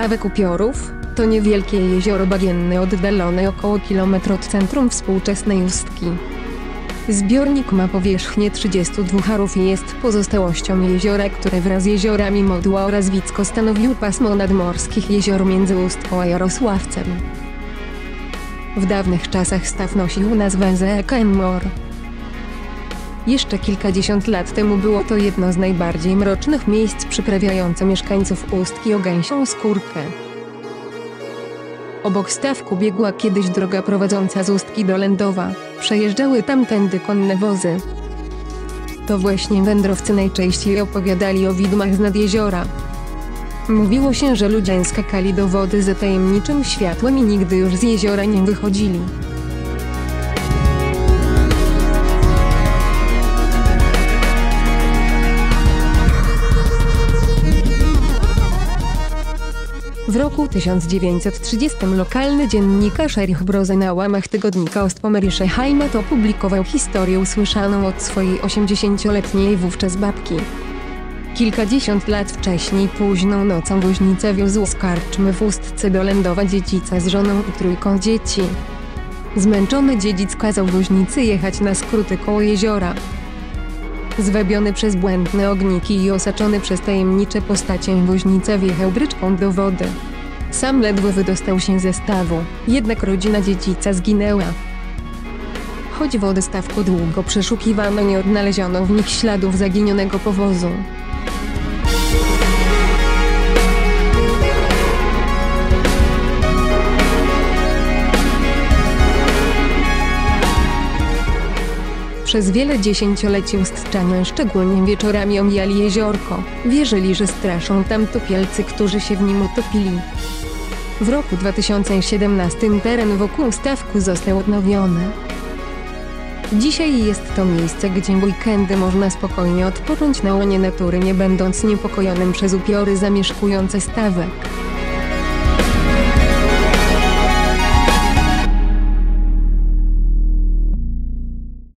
Stawek Upiorów to niewielkie jezioro bagienne oddalone około kilometr od centrum współczesnej Ustki. Zbiornik ma powierzchnię 32 harów i jest pozostałością jeziora, które wraz z jeziorami Modła oraz Wicko stanowił pasmo nadmorskich jezior między Ustką a Jarosławcem. W dawnych czasach staw nosił nazwę Zekenmor. Jeszcze kilkadziesiąt lat temu było to jedno z najbardziej mrocznych miejsc przyprawiające mieszkańców Ustki o gęsią skórkę. Obok stawku biegła kiedyś droga prowadząca z Ustki do Lędowa. Przejeżdżały tamtędy konne wozy. To właśnie wędrowcy najczęściej opowiadali o widmach z nad jeziora. Mówiło się, że ludzie skakali do wody za tajemniczym światłem i nigdy już z jeziora nie wychodzili. W roku 1930 lokalny dziennikarz Erich Broze na łamach tygodnika Ostpomerische Heimat opublikował historię usłyszaną od swojej 80-letniej wówczas babki. Kilkadziesiąt lat wcześniej późną nocą woźnicę wiózł z karczmy w Ustce do Lędowa dziedzica z żoną i trójką dzieci. Zmęczony dziedzic kazał woźnicy jechać na skróty koło jeziora. Zwabiony przez błędne ogniki i osaczony przez tajemnicze postacie woźnica wjechał bryczką do wody. Sam ledwo wydostał się ze stawu, jednak rodzina dziedzica zginęła. Choć wody stawku długo przeszukiwano, nie odnaleziono w nich śladów zaginionego powozu. Przez wiele dziesięcioleci ustczanie szczególnie wieczorami omijali jeziorko. Wierzyli, że straszą tam topielcy, którzy się w nim utopili. W roku 2017 teren wokół stawku został odnowiony. Dzisiaj jest to miejsce, gdzie w weekendy można spokojnie odpocząć na łonie natury, nie będąc niepokojonym przez upiory zamieszkujące stawek.